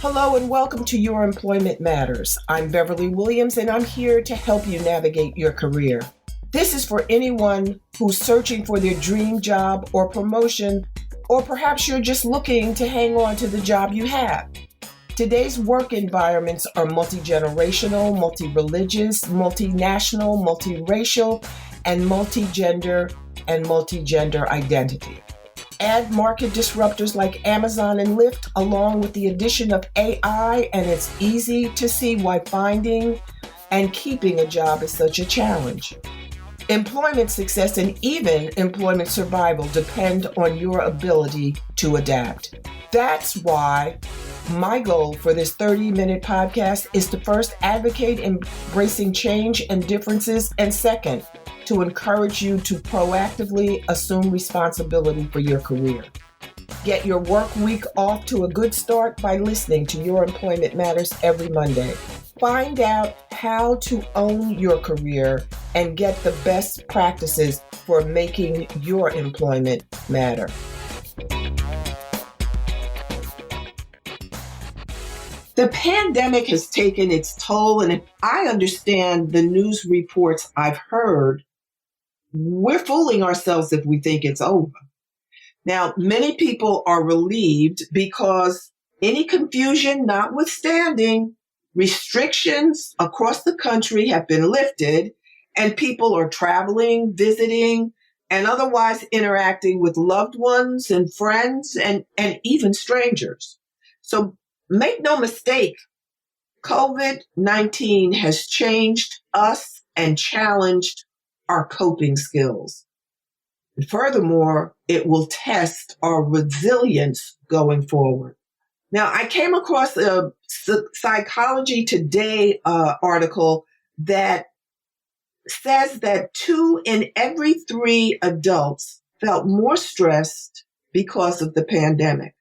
Hello and welcome to Your Employment Matters. I'm Beverly Williams and I'm here to help you navigate your career. This is for anyone who's searching for their dream job or promotion, or perhaps you're just looking to hang on to the job you have. Today's work environments are multi-generational, multi-religious, multinational, multiracial, and multi-gender identity. Add market disruptors like Amazon and Lyft, along with the addition of AI, and it's easy to see why finding and keeping a job is such a challenge. Employment success and even employment survival depend on your ability to adapt. That's why my goal for this 30-minute podcast is to first advocate embracing change and differences, and second, to encourage you to proactively assume responsibility for your career. Get your work week off to a good start by listening to Your Employment Matters every Monday. Find out how to own your career and get the best practices for making your employment matter. The pandemic has taken its toll, and if I understand the news reports I've heard, we're fooling ourselves if we think it's over. Now, many people are relieved because any confusion notwithstanding, restrictions across the country have been lifted and people are traveling, visiting, and otherwise interacting with loved ones and friends and even strangers. So make no mistake, COVID-19 has changed us and challenged our coping skills. Furthermore, it will test our resilience going forward. Now, I came across a Psychology Today article that says that 2 in every 3 adults felt more stressed because of the pandemic.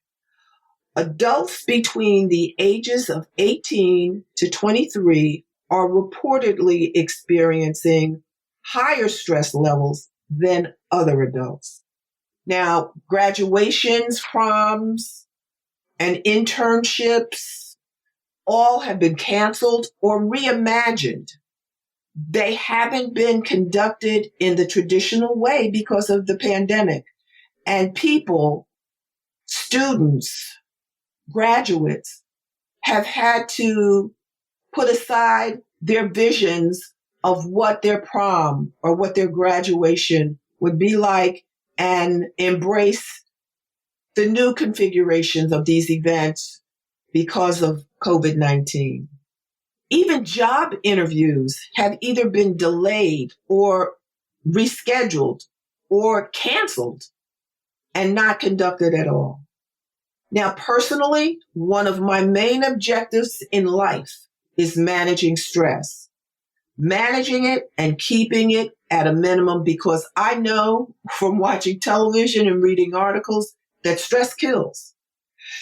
Adults between the ages of 18 to 23 are reportedly experiencing higher stress levels than other adults. Now, graduations, proms, and internships all have been canceled or reimagined. They haven't been conducted in the traditional way because of the pandemic. And people, students, graduates have had to put aside their visions of what their prom or what their graduation would be like and embrace the new configurations of these events because of COVID-19. Even job interviews have either been delayed or rescheduled or canceled and not conducted at all. Now, personally, one of my main objectives in life is managing stress. Managing it and keeping it at a minimum, because I know from watching television and reading articles that stress kills.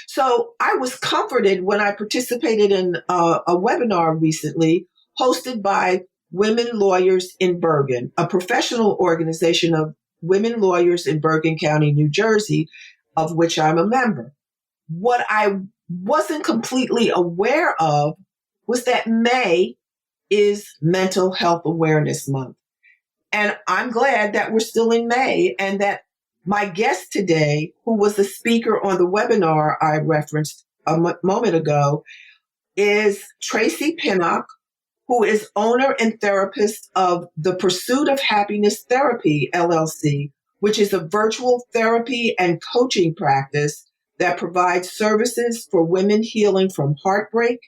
So I was comforted when I participated in a webinar recently hosted by Women Lawyers in Bergen, a professional organization of women lawyers in Bergen County, New Jersey, of which I'm a member. What I wasn't completely aware of was that May is Mental Health Awareness Month. And I'm glad that we're still in May and that my guest today, who was the speaker on the webinar I referenced a moment ago, is Tracie Pinnock, who is owner and therapist of The Pursuit of Happiness Therapy, LLC, which is a virtual therapy and coaching practice that provides services for women healing from heartbreak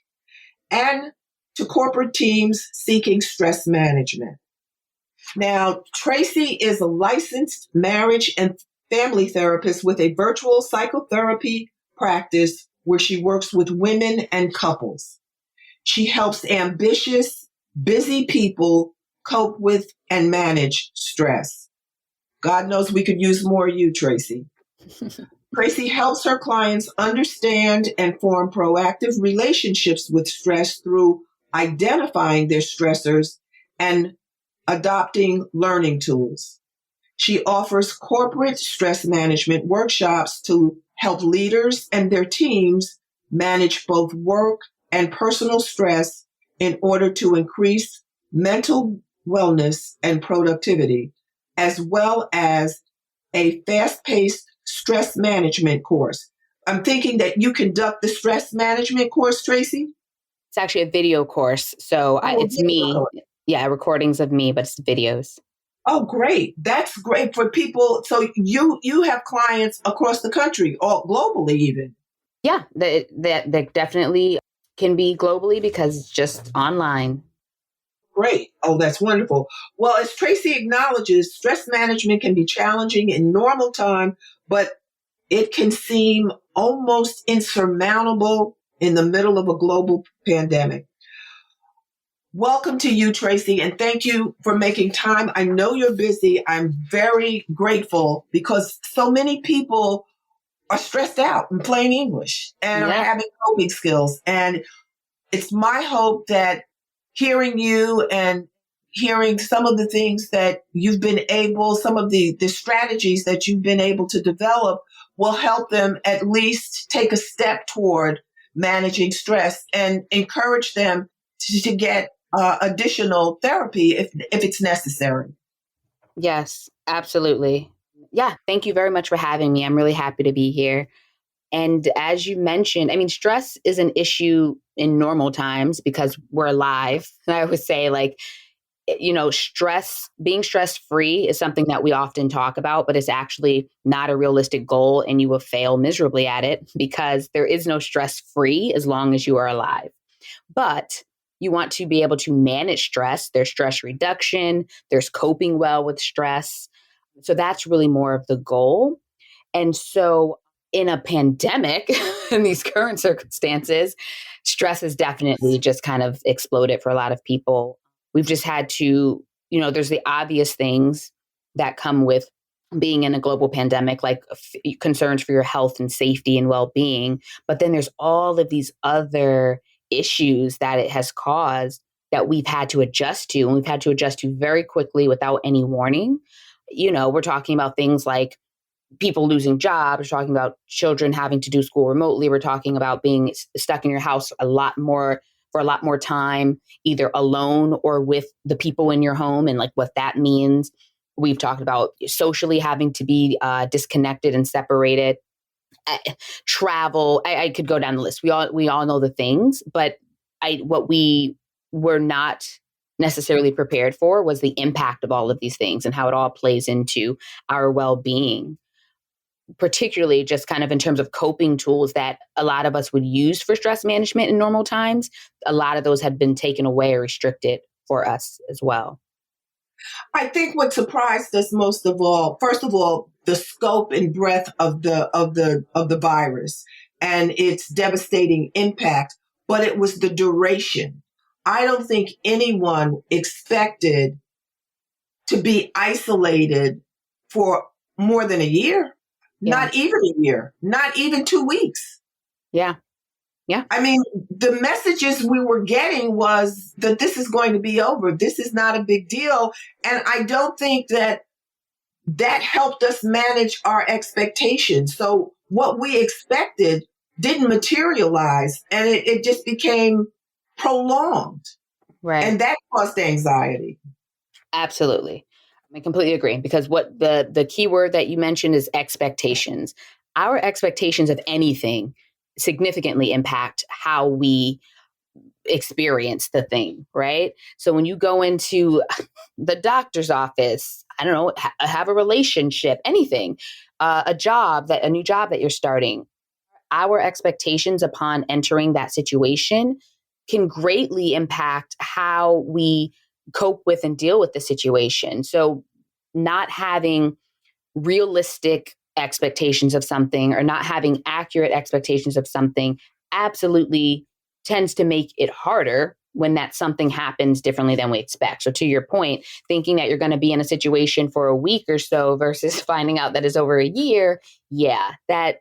and to corporate teams seeking stress management. Now, Tracie is a licensed marriage and family therapist with a virtual psychotherapy practice where she works with women and couples. She helps ambitious, busy people cope with and manage stress. God knows we could use more of you, Tracie. Tracie helps her clients understand and form proactive relationships with stress through identifying their stressors and adopting learning tools. She offers corporate stress management workshops to help leaders and their teams manage both work and personal stress in order to increase mental wellness and productivity, as well as a fast paced stress management course. I'm thinking that you conduct the stress management course, Tracie? It's actually a video course. So Oh, it's me. video. Yeah, recordings of me, but it's videos. Oh, great. That's great for people. So you have clients across the country or globally even. Yeah, that definitely can be globally because it's just online. Great. Oh, that's wonderful. Well, as Tracie acknowledges, stress management can be challenging in normal time, but it can seem almost insurmountable in the middle of a global pandemic. Welcome to you, Tracie, and thank you for making time. I know you're busy. I'm very grateful because so many people are stressed out in plain English and are Yeah. having coping skills. And it's my hope that hearing you and hearing some of the things that you've been able, some of the strategies that you've been able to develop will help them at least take a step toward managing stress and encourage them to get additional therapy if it's necessary. Yes, absolutely. Yeah, thank you very much for having me. I'm really happy to be here. And as you mentioned, I mean, stress is an issue in normal times because we're alive. And I always say, like, being stress free is something that we often talk about, but it's actually not a realistic goal and you will fail miserably at it because there is no stress free as long as you are alive. But you want to be able to manage stress. There's stress reduction, there's coping well with stress. So that's really more of the goal. And so in a pandemic, in these current circumstances, stress has definitely just kind of exploded for a lot of people. We've just had to, there's the obvious things that come with being in a global pandemic, like concerns for your health and safety and well being. But then there's all of these other issues that it has caused that we've had to adjust to, and we've had to adjust to very quickly without any warning. We're talking about things like people losing jobs. We're talking about children having to do school remotely. We're talking about being stuck in your house a lot more for a lot more time, either alone or with the people in your home and like what that means. We've talked about socially having to be disconnected and separated. Travel. I could go down the list. We all know the things, but what we were not necessarily prepared for was the impact of all of these things and how it all plays into our well-being, particularly just kind of in terms of coping tools that a lot of us would use for stress management in normal times. A lot of those have been taken away or restricted for us as well. I think what surprised us most of all, first of all, the scope and breadth of the virus and its devastating impact, but it was the duration. I don't think anyone expected to be isolated for more than a year, Yeah. not even a year, not even 2 weeks. Yeah. Yeah. I mean, the messages we were getting was that this is going to be over. This is not a big deal. And I don't think that helped us manage our expectations. So what we expected didn't materialize and it just became prolonged. Right. And that caused anxiety. Absolutely. I completely agree because what the key word that you mentioned is expectations. Our expectations of anything significantly impact how we experience the thing, right? So when you go into the doctor's office, I don't know, have a relationship, anything, a new job that you're starting, our expectations upon entering that situation can greatly impact how we cope with and deal with the situation. So not having realistic expectations of something or not having accurate expectations of something absolutely tends to make it harder when that something happens differently than we expect. So to your point, thinking that you're going to be in a situation for a week or so versus finding out that it's over a year, yeah, that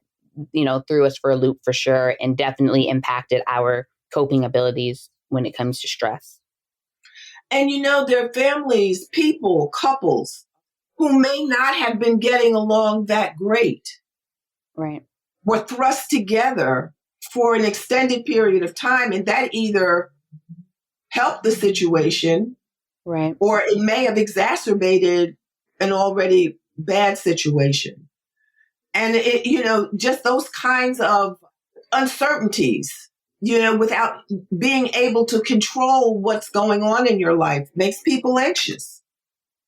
threw us for a loop for sure and definitely impacted our coping abilities when it comes to stress. And there are families, people, couples who may not have been getting along that great Right. were thrust together for an extended period of time, and that either helped the situation, right. or it may have exacerbated an already bad situation. And just those kinds of uncertainties, without being able to control what's going on in your life makes people anxious.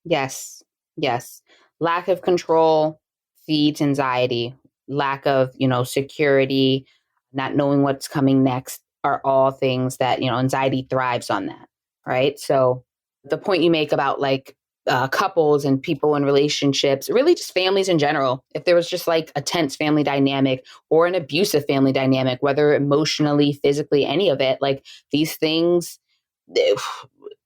Yes. Yes. Lack of control feeds anxiety. Lack of, security, not knowing what's coming next are all things that, anxiety thrives on that. Right. So the point you make about like couples and people in relationships, really just families in general, if there was just like a tense family dynamic or an abusive family dynamic, whether emotionally, physically, any of it, like these things,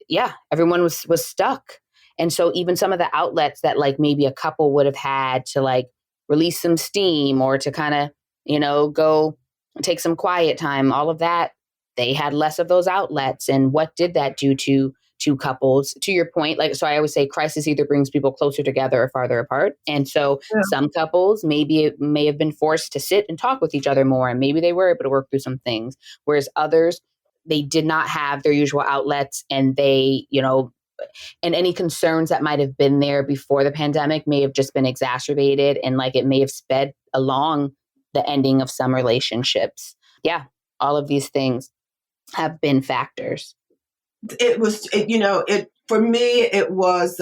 yeah, everyone was stuck. And so even some of the outlets that like maybe a couple would have had to like release some steam or to kind of, go take some quiet time, all of that, they had less of those outlets. And what did that do to couples? To your point, like, so I always say crisis either brings people closer together or farther apart. And so Yeah. some couples, maybe it may have been forced to sit and talk with each other more, and maybe they were able to work through some things. Whereas others, they did not have their usual outlets, and they, and any concerns that might have been there before the pandemic may have just been exacerbated, and like it may have sped along the ending of some relationships. Yeah, all of these things have been factors. For me, it was,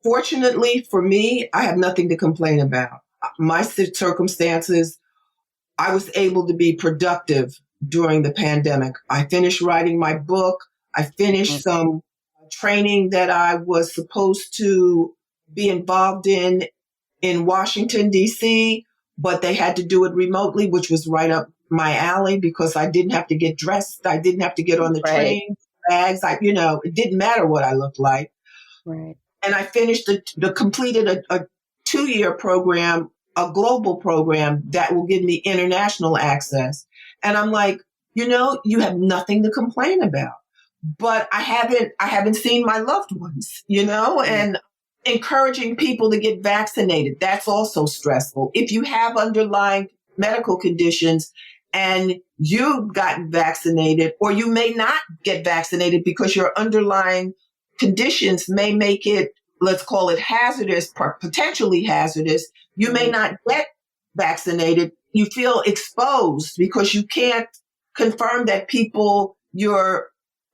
fortunately for me, I have nothing to complain about. My circumstances, I was able to be productive during the pandemic. I finished writing my book. I finished some training that I was supposed to be involved in Washington, D.C., but they had to do it remotely, which was right up my alley because I didn't have to get dressed. I didn't have to get on the Right. train, bags. It didn't matter what I looked like. Right. And I finished completed a 2-year program, a global program that will give me international access. And I'm like, you have nothing to complain about. But I haven't seen my loved ones, and encouraging people to get vaccinated. That's also stressful. If you have underlying medical conditions and you've gotten vaccinated, or you may not get vaccinated because your underlying conditions may make it, let's call it hazardous, potentially hazardous. You may not get vaccinated. You feel exposed because you can't confirm that people you're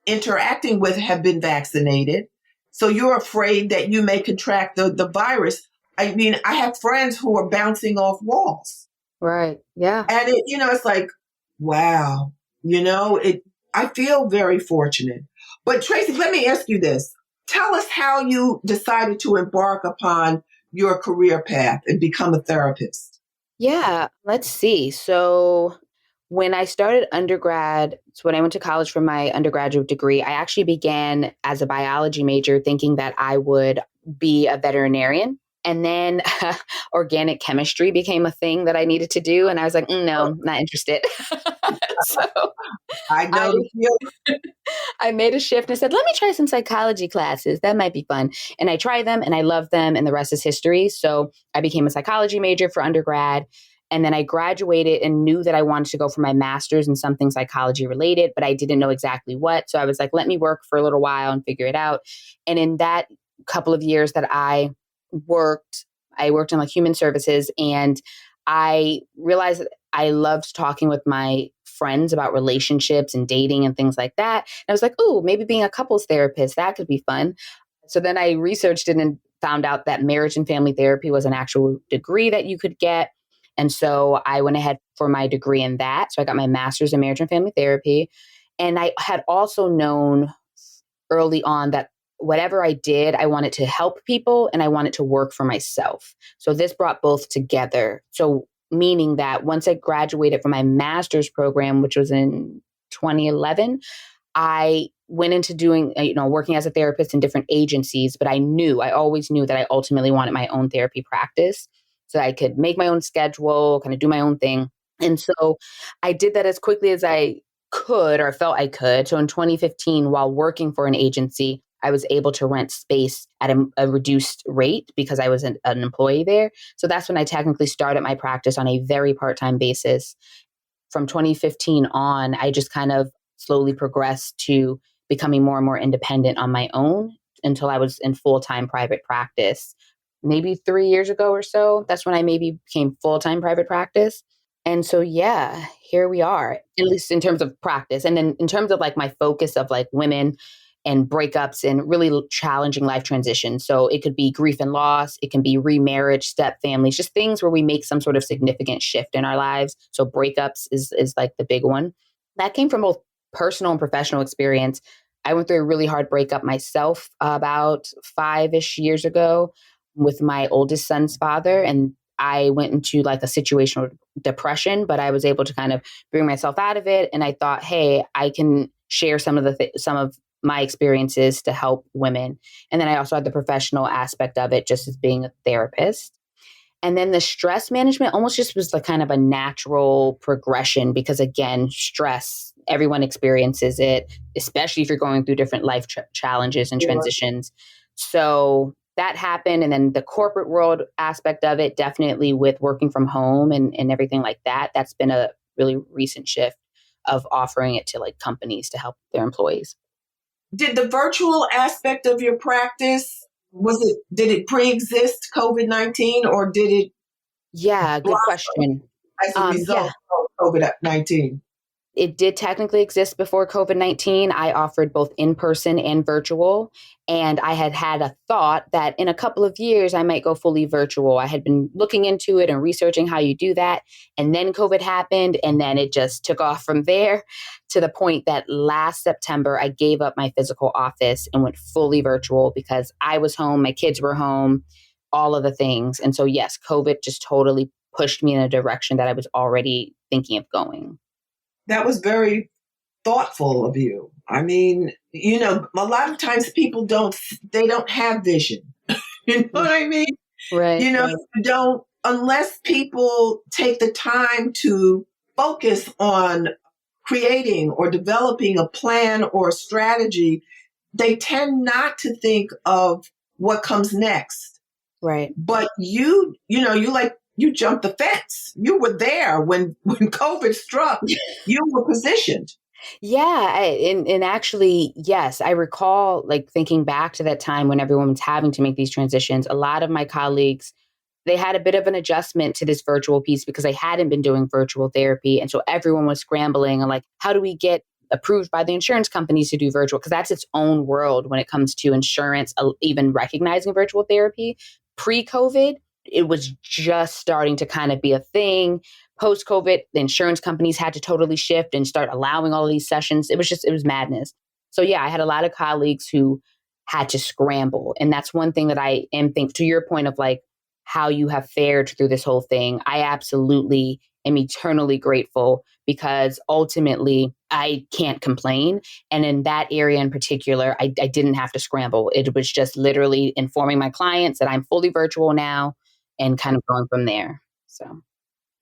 interacting with have been vaccinated. So you're afraid that you may contract the virus. I mean, I have friends who are bouncing off walls. Right. Yeah. And it's like, wow, I feel very fortunate. But Tracie, let me ask you this. Tell us how you decided to embark upon your career path and become a therapist. Yeah. Let's see. So when I started undergrad, so when I went to college for my undergraduate degree, I actually began as a biology major thinking that I would be a veterinarian. And then organic chemistry became a thing that I needed to do. And I was like, no, not interested. So I know I the feeling. I made a shift and I said, let me try some psychology classes. That might be fun. And I tried them and I loved them, and the rest is history. So I became a psychology major for undergrad. And then I graduated and knew that I wanted to go for my master's in something psychology related, but I didn't know exactly what. So I was like, let me work for a little while and figure it out. And in that couple of years that I worked in like human services, and I realized that I loved talking with my friends about relationships and dating and things like that. And I was like, oh, maybe being a couples therapist, that could be fun. So then I researched it and found out that marriage and family therapy was an actual degree that you could get. And so I went ahead for my degree in that. So I got my master's in marriage and family therapy. And I had also known early on that whatever I did, I wanted to help people and I wanted to work for myself. So this brought both together. So meaning that once I graduated from my master's program, which was in 2011, I went into doing, working as a therapist in different agencies, but I always knew that I ultimately wanted my own therapy practice so I could make my own schedule, kind of do my own thing. And so I did that as quickly as I could or felt I could. So in 2015, while working for an agency, I was able to rent space at a reduced rate because I was an employee there. So that's when I technically started my practice on a very part-time basis. from 2015 on, I just kind of slowly progressed to becoming more and more independent on my own until I was in full-time private practice. Maybe 3 years ago or so, that's when I maybe became full-time private practice. And so, yeah, here we are, at least in terms of practice. And then in terms of like my focus of like women and breakups and really challenging life transitions. So it could be grief and loss. It can be remarriage, step families, just things where we make some sort of significant shift in our lives. So breakups is like the big one. That came from both personal and professional experience. I went through a really hard breakup myself about 5-ish years ago with my oldest son's father. And I went into like a situational depression, but I was able to kind of bring myself out of it. And I thought, hey, I can share some of my experiences to help women. And then I also had the professional aspect of it, just as being a therapist. And then the stress management almost just was like kind of a natural progression because, again, stress, everyone experiences it, especially if you're going through different life challenges and transitions. So that happened. And then the corporate world aspect of it, definitely with working from home and everything like that, that's been a really recent shift of offering it to like companies to help their employees. Did the virtual aspect of your practice, did it pre-exist COVID-19 or did it Yeah, good question. as a result of COVID-19? It did technically exist before COVID-19. I offered both in-person and virtual. And I had a thought that in a couple of years, I might go fully virtual. I had been looking into it and researching how you do that. And then COVID happened. And then it just took off from there to the point that last September, I gave up my physical office and went fully virtual because I was home, my kids were home, all of the things. And so, yes, COVID just totally pushed me in a direction that I was already thinking of going. That was very thoughtful of you. I mean, a lot of times people don't have vision. You know what I mean? Right. You don't, unless people take the time to focus on creating or developing a plan or a strategy, they tend not to think of what comes next. Right. But you jumped the fence. You were there when COVID struck. You were positioned. Yeah. And actually, yes, I recall like thinking back to that time when everyone was having to make these transitions. A lot of my colleagues, they had a bit of an adjustment to this virtual piece because they hadn't been doing virtual therapy. And so everyone was scrambling and like, how do we get approved by the insurance companies to do virtual? Because that's its own world when it comes to insurance, even recognizing virtual therapy. Pre-COVID, it was just starting to kind of be a thing. Post-COVID, the insurance companies had to totally shift and start allowing all of these sessions. It was madness. So yeah, I had a lot of colleagues who had to scramble. And that's one thing that I am think to your point of like how you have fared through this whole thing. I absolutely am eternally grateful because ultimately I can't complain. And in that area in particular, I didn't have to scramble. It was just literally informing my clients that I'm fully virtual now and kind of going from there. So.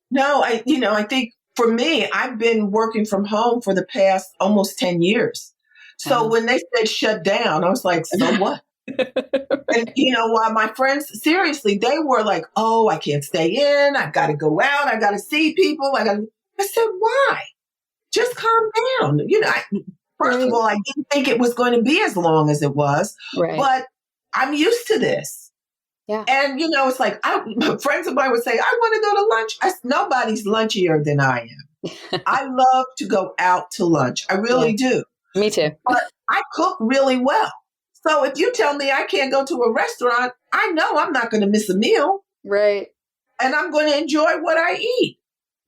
No, I think for me, I've been working from home for the past almost 10 years. So when they said shut down, I was like, so what? And, while my friends, seriously, they were like, oh, I can't stay in. I've got to go out. I got to see people. I said, why? Just calm down. First of all, I didn't think it was going to be as long as it was, but I'm used to this. Yeah. And, it's like, friends of mine would say, I want to go to lunch. Nobody's lunchier than I am. I love to go out to lunch. I really do. Me too. But I cook really well. So if you tell me I can't go to a restaurant, I know I'm not going to miss a meal. Right. And I'm going to enjoy what I eat.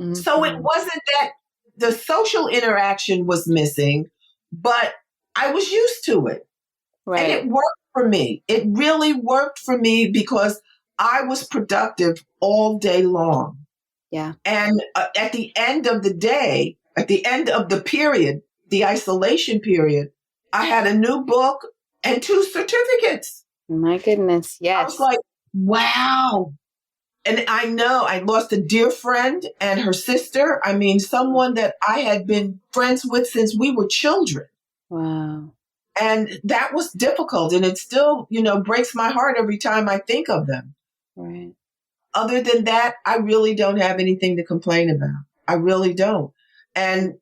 Mm-hmm. So it wasn't that the social interaction was missing, but I was used to it. Right. And it worked for me. It really worked for me because I was productive all day long. Yeah. And at the end of the day, at the end of the period, the isolation period, I had a new book and 2 certificates. My goodness. Yes. I was like, wow. And I know I lost a dear friend and her sister. I mean, someone that I had been friends with since we were children. Wow. And that was difficult. And it still, breaks my heart every time I think of them. Right. Other than that, I really don't have anything to complain about. I really don't. And,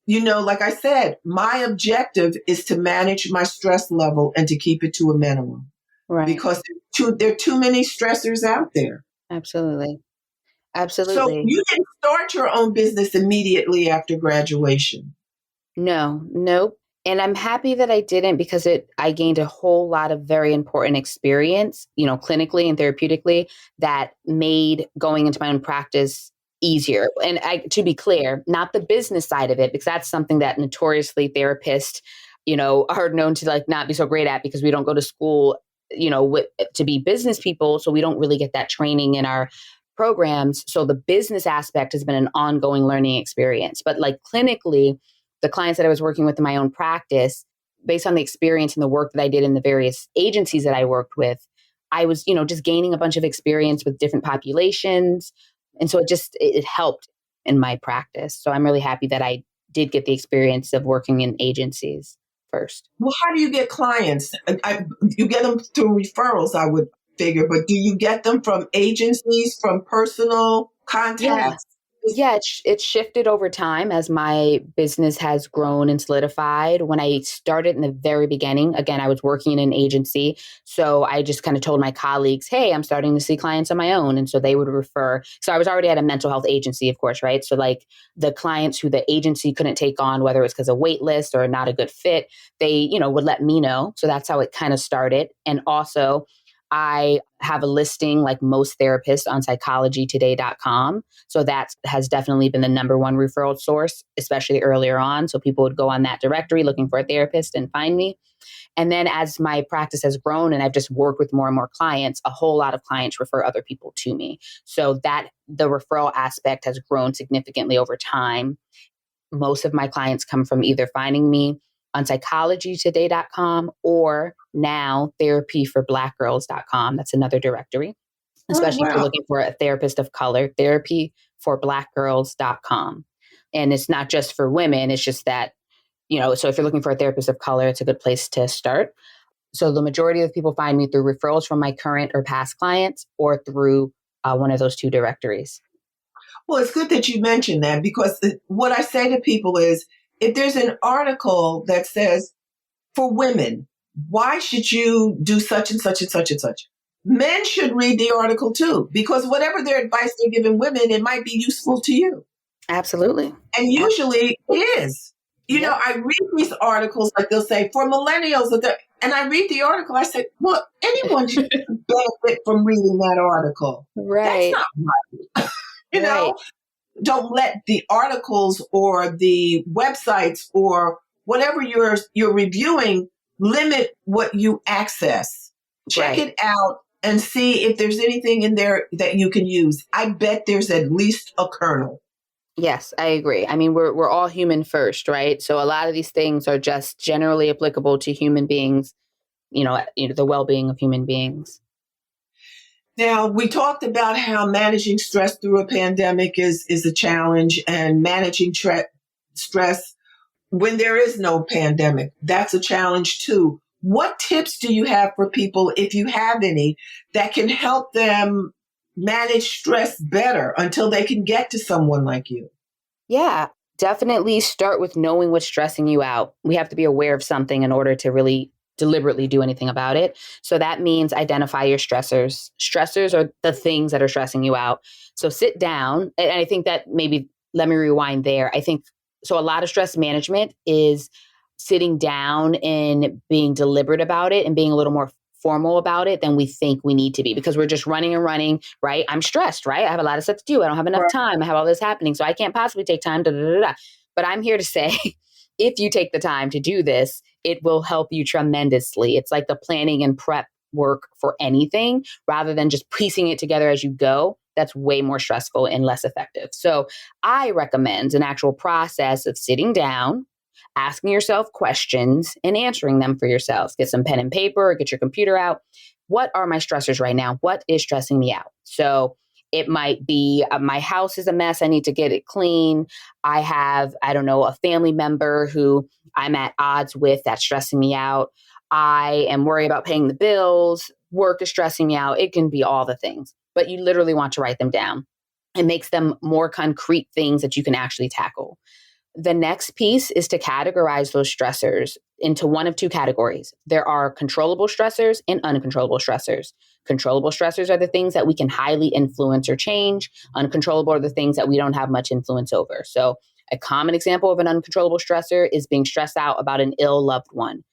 like I said, my objective is to manage my stress level and to keep it to a minimum Right. because there are too many stressors out there. Absolutely. So Absolutely. you didn't start your own business immediately after graduation. No, nope. And I'm happy that I didn't because I gained a whole lot of very important experience, clinically and therapeutically that made going into my own practice easier. And to be clear, not the business side of it, because that's something that notoriously therapists, are known to like not be so great at because we don't go to school, to be business people. So we don't really get that training in our programs. So the business aspect has been an ongoing learning experience. But like clinically, the clients that I was working with in my own practice, based on the experience and the work that I did in the various agencies that I worked with, I was, just gaining a bunch of experience with different populations. And so it helped in my practice. So I'm really happy that I did get the experience of working in agencies first. Well, how do you get clients? You get them through referrals, I would figure, but do you get them from agencies, from personal Yeah. contacts? Yeah, it's shifted over time as my business has grown and solidified. When I started in the very beginning, again, I was working in an agency. So I just kind of told my colleagues, hey, I'm starting to see clients on my own. And so they would refer. So I was already at a mental health agency, of course, right? So like the clients who the agency couldn't take on, whether it was because of wait list or not a good fit, they, would let me know. So that's how it kind of started. And also, I have a listing like most therapists on psychologytoday.com. So that has definitely been the number one referral source, especially earlier on. So people would go on that directory looking for a therapist and find me. And then as my practice has grown and I've just worked with more and more clients, a whole lot of clients refer other people to me. So that the referral aspect has grown significantly over time. Most of my clients come from either finding me on psychologytoday.com or now therapyforblackgirls.com. That's another directory, Oh, especially if you're wow. looking for a therapist of color, therapyforblackgirls.com. And it's not just for women, it's just that, so if you're looking for a therapist of color, it's a good place to start. So the majority of people find me through referrals from my current or past clients or through one of those two directories. Well, it's good that you mentioned that because what I say to people is if there's an article that says for women, why should you do such and such and such and such? Men should read the article too, because whatever their advice they're giving women, it might be useful to you. Absolutely. And usually it is. Yep. I read these articles, like they'll say for millennials, and I read the article. I said, well, anyone should benefit from reading that article. That's Right. not right. you Right. know, don't let the articles or the websites or whatever you're reviewing limit what you access. Check Right. it out and see if there's anything in there that you can use. I bet there's at least a kernel. Yes, I agree. I mean, we're all human first, right? So a lot of these things are just generally applicable to human beings, the well-being of human beings. Now, we talked about how managing stress through a pandemic is a challenge and managing stress when there is no pandemic. That's a challenge too. What tips do you have for people, if you have any, that can help them manage stress better until they can get to someone like you? Yeah, definitely start with knowing what's stressing you out. We have to be aware of something in order to really deliberately do anything about it. So that means identify your stressors. Stressors are the things that are stressing you out. So sit down. And I think that maybe let me rewind there. I think so. A lot of stress management is sitting down and being deliberate about it and being a little more formal about it than we think we need to be because we're just running and running, right? I'm stressed, right? I have a lot of stuff to do. I don't have enough time. I have all this happening. So I can't possibly take time. Da, da, da, da. But I'm here to say, if you take the time to do this, it will help you tremendously. It's like the planning and prep work for anything rather than just piecing it together as you go. That's way more stressful and less effective. So I recommend an actual process of sitting down, asking yourself questions and answering them for yourselves. Get some pen and paper, get your computer out. What are my stressors right now? What is stressing me out? So it might be my house is a mess. I need to get it clean. I have, I don't know, a family member who I'm at odds with that's stressing me out. I am worried about paying the bills. Work is stressing me out. It can be all the things, but you literally want to write them down. It makes them more concrete things that you can actually tackle. The next piece is to categorize those stressors into one of two categories. There are controllable stressors and uncontrollable stressors. Controllable stressors are the things that we can highly influence or change. Uncontrollable are the things that we don't have much influence over. So a common example of an uncontrollable stressor is being stressed out about an ill loved one.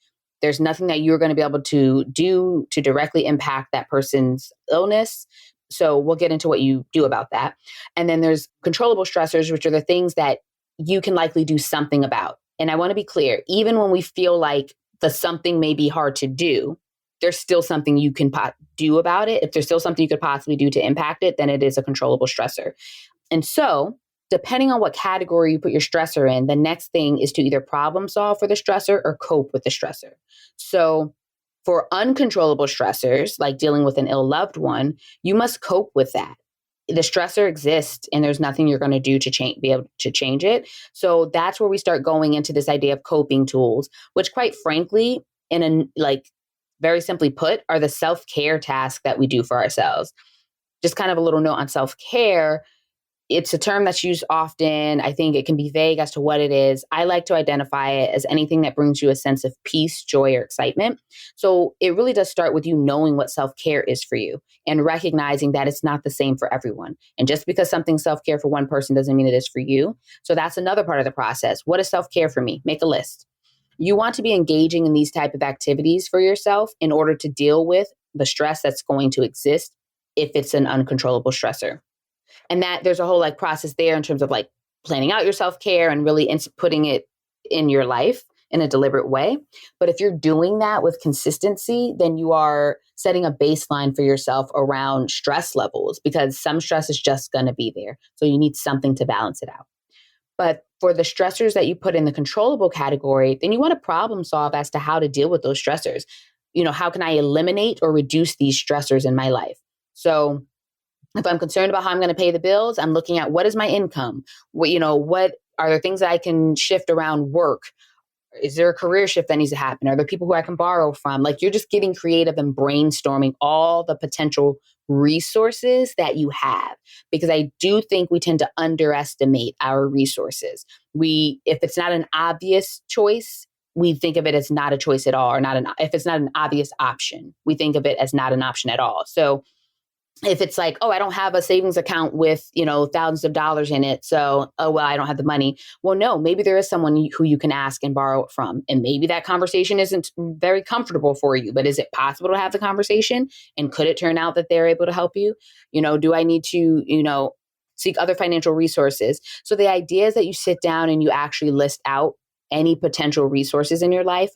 There's nothing that you're going to be able to do to directly impact that person's illness. So we'll get into what you do about that. And then there's controllable stressors, which are the things that you can likely do something about. And I want to be clear, even when we feel like the something may be hard to do, there's still something you can do about it. If there's still something you could possibly do to impact it, then it is a controllable stressor. And so depending on what category you put your stressor in, the next thing is to either problem solve for the stressor or cope with the stressor. So for uncontrollable stressors, like dealing with an ill loved one, you must cope with that. The stressor exists and there's nothing you're going to do to be able to change it. So that's where we start going into this idea of coping tools, which quite frankly, very simply put, are the self-care tasks that we do for ourselves. Just kind of a little note on self-care. It's a term that's used often. I think it can be vague as to what it is. I like to identify it as anything that brings you a sense of peace, joy, or excitement. So it really does start with you knowing what self-care is for you and recognizing that it's not the same for everyone. And just because something's self-care for one person doesn't mean it is for you. So that's another part of the process. What is self-care for me? Make a list. You want to be engaging in these type of activities for yourself in order to deal with the stress that's going to exist if it's an uncontrollable stressor. And that there's a whole process there in terms of planning out your self-care and really putting it in your life in a deliberate way. But if you're doing that with consistency, then you are setting a baseline for yourself around stress levels, because some stress is just going to be there. So you need something to balance it out. But for the stressors that you put in the controllable category, then you want to problem solve as to how to deal with those stressors. How can I eliminate or reduce these stressors in my life? So if I'm concerned about how I'm going to pay the bills, I'm looking at what is my income? What are there things that I can shift around work? Is there a career shift that needs to happen? Are there people who I can borrow from? You're just getting creative and brainstorming all the potential resources that you have, because I do think we tend to underestimate our resources. If it's not an obvious choice, we think of it as not a choice at all, if it's not an obvious option, we think of it as not an option at all. So if it's I don't have a savings account with, thousands of dollars in it. So, I don't have the money. Well, no, maybe there is someone who you can ask and borrow it from. And maybe that conversation isn't very comfortable for you, but is it possible to have the conversation? And could it turn out that they're able to help you? Do I need to, seek other financial resources? So the idea is that you sit down and you actually list out any potential resources in your life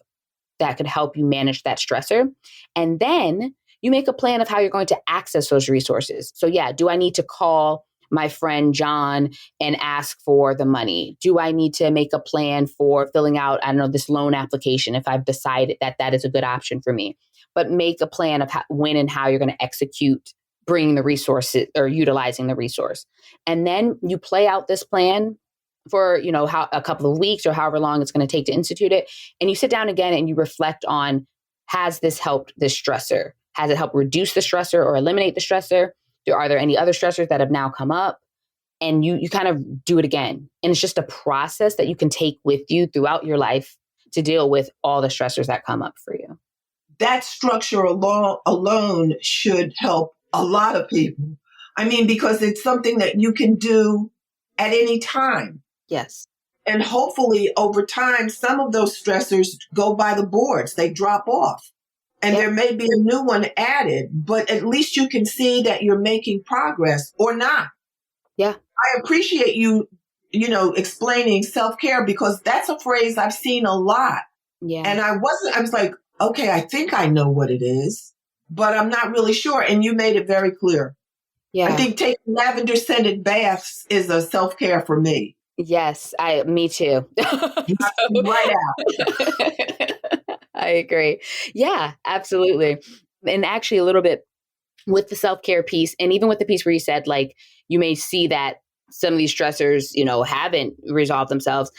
that could help you manage that stressor. And then you make a plan of how you're going to access those resources. So do I need to call my friend John and ask for the money? Do I need to make a plan for filling out, this loan application if I've decided that that is a good option for me? But make a plan of when and how you're going to execute bringing the resources or utilizing the resource. And then you play out this plan for, how a couple of weeks or however long it's going to take to institute it. And you sit down again and you reflect on, has this helped this stressor? Has it helped reduce the stressor or eliminate the stressor? Are there any other stressors that have now come up? And you kind of do it again. And it's just a process that you can take with you throughout your life to deal with all the stressors that come up for you. That structure alone should help a lot of people. Because it's something that you can do at any time. Yes. And hopefully over time, some of those stressors go by the boards. They drop off. And there may be a new one added, but at least you can see that you're making progress or not. Yeah. I appreciate you, explaining self-care, because that's a phrase I've seen a lot. Yeah. And I was like, okay, I think I know what it is, but I'm not really sure. And you made it very clear. Yeah. I think taking lavender scented baths is a self-care for me. Yes, me too. Right out. I agree. Yeah, absolutely. And actually a little bit with the self-care piece, and even with the piece where you said, you may see that some of these stressors, haven't resolved themselves.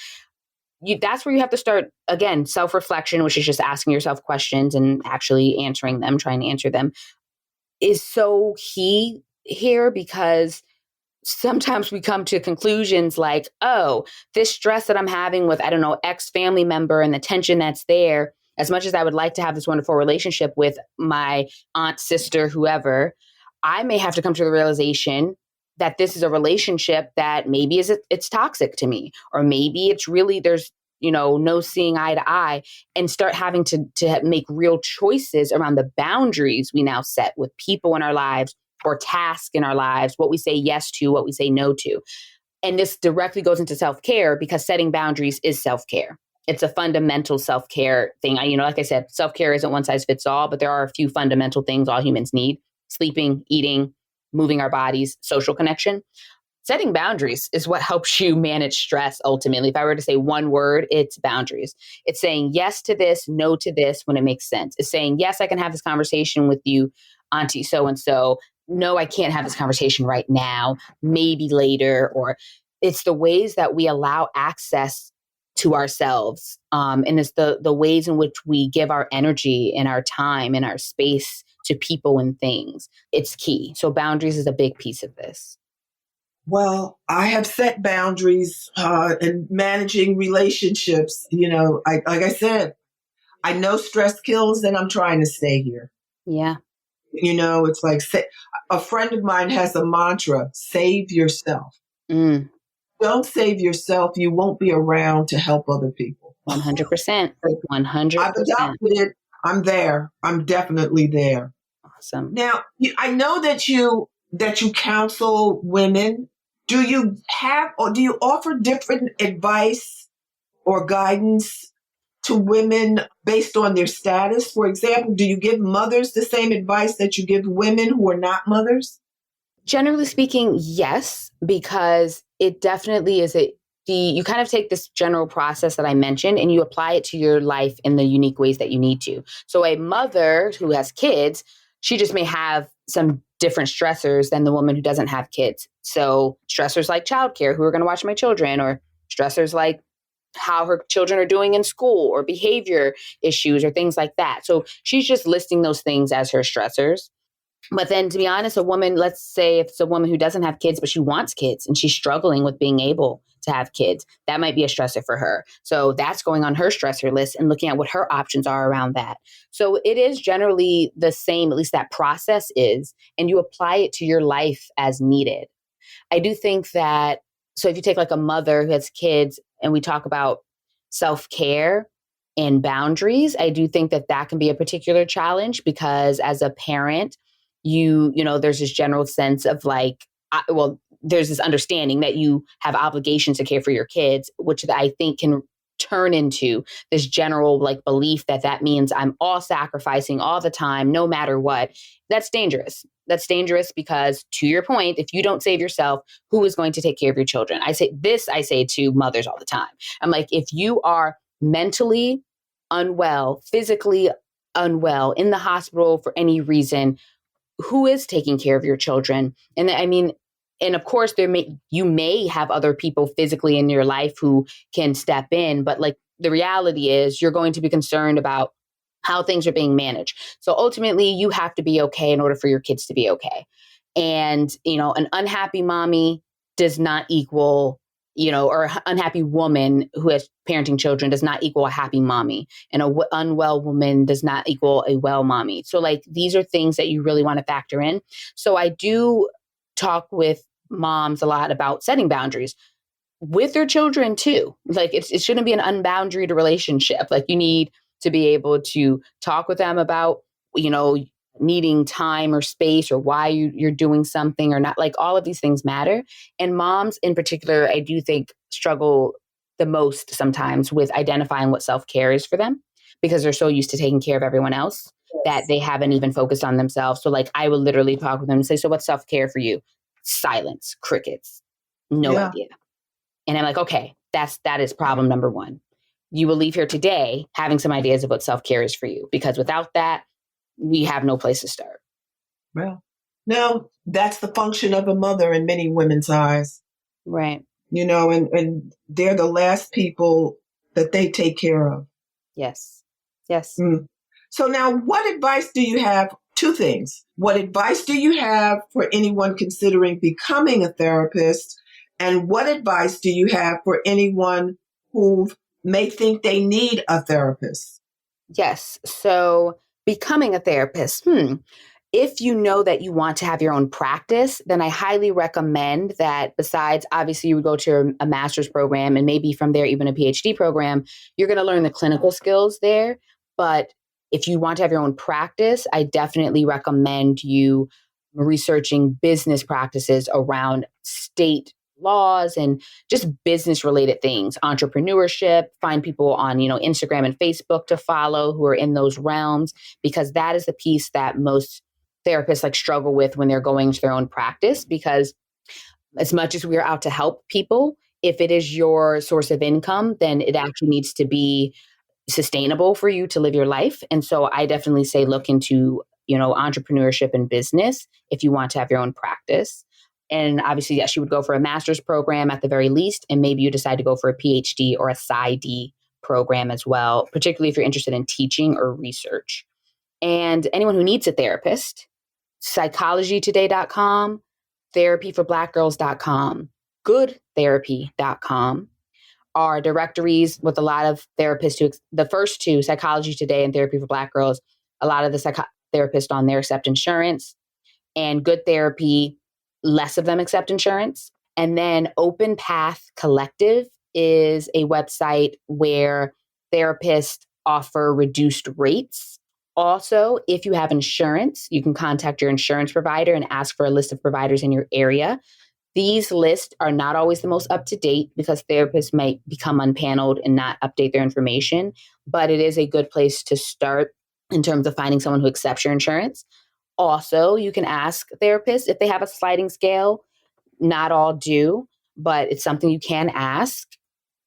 That's where you have to start, again, self-reflection, which is just asking yourself questions and actually answering them, trying to answer them, is so key here, because sometimes we come to conclusions like, oh, this stress that I'm having with, I don't know, ex family member and the tension that's there, as much as I would like to have this wonderful relationship with my aunt, sister, whoever, I may have to come to the realization that this is a relationship that maybe it's toxic to me, or maybe it's really, there's, no seeing eye to eye, and start having to make real choices around the boundaries we now set with people in our lives or tasks in our lives, what we say yes to, what we say no to. And this directly goes into self-care, because setting boundaries is self-care. It's a fundamental self-care thing. Like I said, self-care isn't one size fits all, but there are a few fundamental things all humans need: sleeping, eating, moving our bodies, social connection. Setting boundaries is what helps you manage stress ultimately. If I were to say one word, it's boundaries. It's saying yes to this, no to this when it makes sense. It's saying, yes, I can have this conversation with you, Auntie so-and-so. No, I can't have this conversation right now, maybe later. Or it's the ways that we allow access to ourselves. And it's the ways in which we give our energy and our time and our space to people and things. It's key. So boundaries is a big piece of this. Well, I have set boundaries in managing relationships. Like I said, I know stress kills, and I'm trying to stay here. Yeah. It's like a friend of mine has a mantra: save yourself. Mm. Don't save yourself, you won't be around to help other people. 100%. 100%. I've adopted it. I'm there. I'm definitely there. Awesome. Now, I know that you counsel women. Do you offer different advice or guidance to women based on their status? For example, do you give mothers the same advice that you give women who are not mothers? Generally speaking, yes, because it definitely is you kind of take this general process that I mentioned and you apply it to your life in the unique ways that you need to. So a mother who has kids, she just may have some different stressors than the woman who doesn't have kids. So stressors like childcare, who are going to watch my children, or stressors like how her children are doing in school, or behavior issues or things like that. So she's just listing those things as her stressors. But then, to be honest, a woman, let's say if it's a woman who doesn't have kids, but she wants kids and she's struggling with being able to have kids, that might be a stressor for her. So that's going on her stressor list and looking at what her options are around that. So it is generally the same, at least that process is, and you apply it to your life as needed. I do think that, so if you take like a mother who has kids and we talk about self-care and boundaries, I do think that that can be a particular challenge, because as a parent, there's this general sense of like, there's this understanding that you have obligations to care for your kids, which I think can turn into this general like belief that means I'm all sacrificing all the time, no matter what. That's dangerous. That's dangerous because, to your point, if you don't save yourself, who is going to take care of your children? I say to mothers all the time. I'm like, if you are mentally unwell, physically unwell, in the hospital for any reason, who is taking care of your children? And I mean, and of course, you may have other people physically in your life who can step in, but like the reality is you're going to be concerned about how things are being managed. So ultimately, you have to be okay in order for your kids to be okay. And, an unhappy mommy does not equal, or an unhappy woman who has parenting children does not equal a happy mommy. And a unwell woman does not equal a well mommy. So like, these are things that you really want to factor in. So I do talk with moms a lot about setting boundaries with their children too. Like it shouldn't be an unboundaried relationship. Like you need to be able to talk with them about, needing time or space, or why you're doing something or not. Like all of these things matter. And moms in particular, I do think struggle the most sometimes with identifying what self-care is for them, because they're so used to taking care of everyone else that they haven't even focused on themselves. So like I will literally talk with them and say, so what's self-care for you? Silence, crickets, no idea. And I'm like, okay, that is problem number one. You will leave here today having some ideas of what self-care is for you, because without that, we have no place to start. Well, no, that's the function of a mother in many women's eyes. Right. And they're the last people that they take care of. Yes. Yes. So now, what advice do you have Two things. What advice do you have for anyone considering becoming a therapist? And what advice do you have for anyone who may think they need a therapist? Yes. So becoming a therapist, if you know that you want to have your own practice, then I highly recommend that besides, obviously, you would go to a master's program and maybe from there, even a PhD program, you're going to learn the clinical skills there. But if you want to have your own practice, I definitely recommend you researching business practices around state laws and just business related things, entrepreneurship, find people on, Instagram and Facebook to follow who are in those realms, because that is the piece that most therapists like struggle with when they're going to their own practice. Because as much as we're out to help people, if it is your source of income, then it actually needs to be sustainable for you to live your life. And so I definitely say look into, entrepreneurship and business if you want to have your own practice. And obviously, yes, you would go for a master's program at the very least, and maybe you decide to go for a PhD or a PsyD program as well, particularly if you're interested in teaching or research. And anyone who needs a therapist, psychologytoday.com, therapyforblackgirls.com, goodtherapy.com are directories with a lot of therapists who, the first two, Psychology Today and Therapy for Black Girls, a lot of the therapists on there accept insurance, and Good Therapy, less of them accept insurance. And then Open Path Collective is a website where therapists offer reduced rates. Also, if you have insurance, you can contact your insurance provider and ask for a list of providers in your area. These lists are not always the most up to date because therapists might become unpaneled and not update their information, but it is a good place to start in terms of finding someone who accepts your insurance. Also, you can ask therapists if they have a sliding scale. Not all do, but it's something you can ask.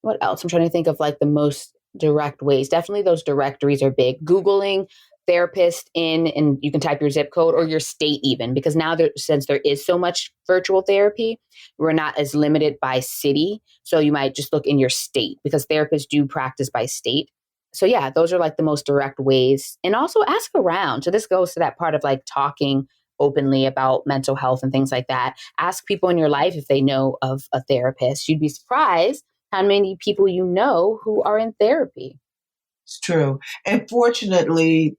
What else? I'm trying to think of like the most direct ways. Definitely those directories are big. Googling therapist and you can type your zip code or your state even, because now since there is so much virtual therapy, we're not as limited by city. So you might just look in your state because therapists do practice by state. So yeah, those are like the most direct ways. And also ask around. So this goes to that part of like talking openly about mental health and things like that. Ask people in your life if they know of a therapist. You'd be surprised how many people you know who are in therapy. It's true. And fortunately,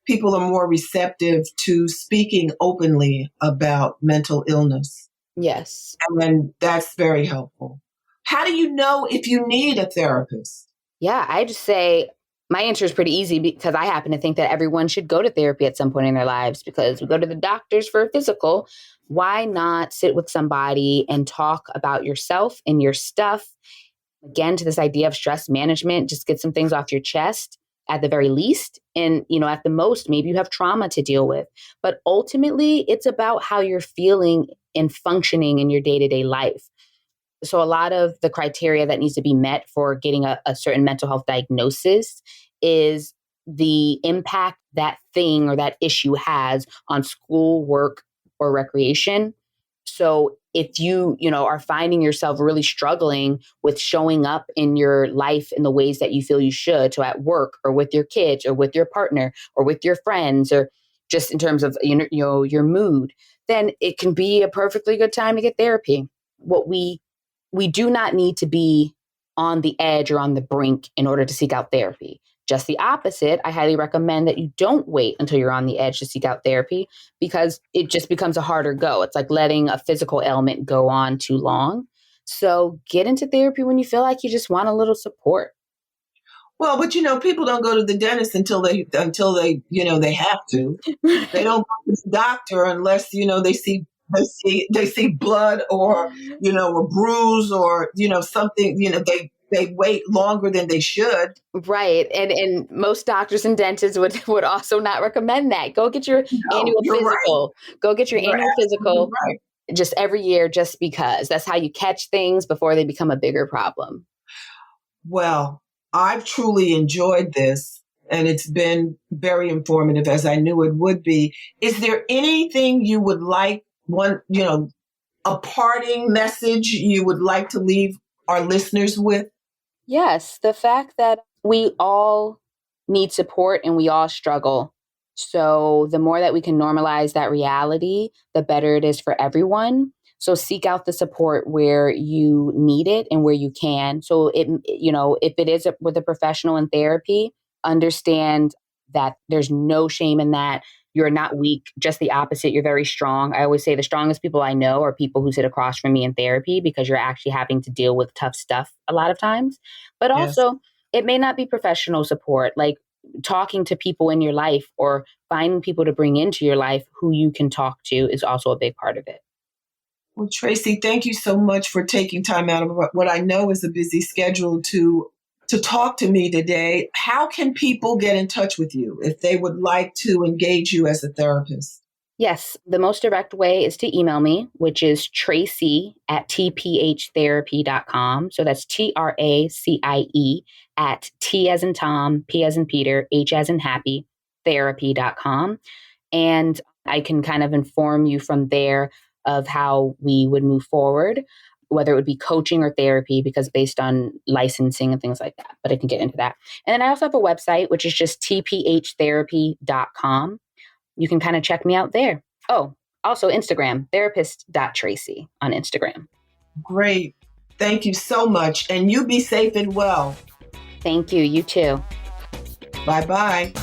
people are more receptive to speaking openly about mental illness. Yes. And that's very helpful. How do you know if you need a therapist? Yeah, I just say my answer is pretty easy because I happen to think that everyone should go to therapy at some point in their lives because we go to the doctors for a physical. Why not sit with somebody and talk about yourself and your stuff? Again, to this idea of stress management, just get some things off your chest at the very least. And, at the most, maybe you have trauma to deal with. But ultimately, it's about how you're feeling and functioning in your day-to-day life. So a lot of the criteria that needs to be met for getting a certain mental health diagnosis is the impact that thing or that issue has on school, work, or recreation. So if you, are finding yourself really struggling with showing up in your life in the ways that you feel you should, so at work or with your kids or with your partner or with your friends or just in terms of, your mood, then it can be a perfectly good time to get therapy. What we do not need to be on the edge or on the brink in order to seek out therapy. Just the opposite, I highly recommend that you don't wait until you're on the edge to seek out therapy because it just becomes a harder go. It's like letting a physical ailment go on too long. So get into therapy when you feel like you just want a little support. Well, but people don't go to the dentist until they they have to. They don't go to the doctor unless they see blood or a bruise or something. They wait longer than they should. Right. And most doctors and dentists would also not recommend that. Go get your No, annual you're right. physical. Go get your You're annual absolutely physical right. just every year, just because that's how you catch things before they become a bigger problem. Well, I've truly enjoyed this, and it's been very informative, as I knew it would be. Is there anything you would like, a parting message you would like to leave our listeners with? Yes, the fact that we all need support and we all struggle. So the more that we can normalize that reality, the better it is for everyone. So seek out the support where you need it and where you can. So if it is with a professional in therapy, understand that there's no shame in that. You're not weak, just the opposite. You're very strong. I always say the strongest people I know are people who sit across from me in therapy, because you're actually having to deal with tough stuff a lot of times. But Yes. also, it may not be professional support, like talking to people in your life or finding people to bring into your life who you can talk to is also a big part of it. Well, Tracie, thank you so much for taking time out of what I know is a busy schedule to talk to me today. How can people get in touch with you if they would like to engage you as a therapist? Yes, the most direct way is to email me, which is tracie@tphtherapy.com. So that's TRACIE at T as in Tom, P as in Peter, H as in happy, therapy.com. And I can kind of inform you from there of how we would move forward, whether it would be coaching or therapy, because based on licensing and things like that. But I can get into that. And then I also have a website, which is just tphtherapy.com. You can kind of check me out there. Oh, also Instagram, therapist.tracie on Instagram. Great. Thank you so much. And you be safe and well. Thank you. You too. Bye-bye.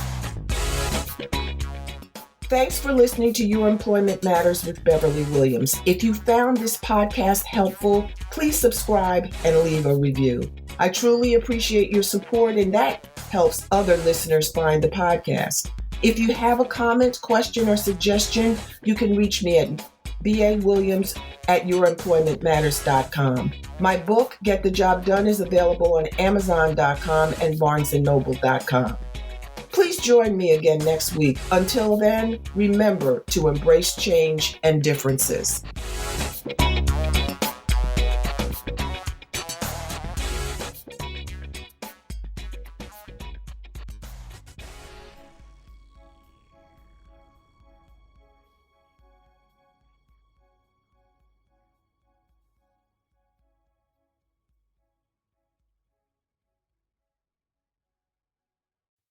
Thanks for listening to Your Employment Matters with Beverly Williams. If you found this podcast helpful, please subscribe and leave a review. I truly appreciate your support, and that helps other listeners find the podcast. If you have a comment, question, or suggestion, you can reach me at bawilliams@youremploymentmatters.com. My book, Get the Job Done, is available on Amazon.com and BarnesandNoble.com. Please join me again next week. Until then, remember to embrace change and differences.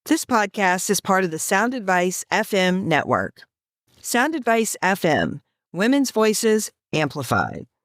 This podcast is part of the Sound Advice FM network. Sound Advice FM, women's voices amplified.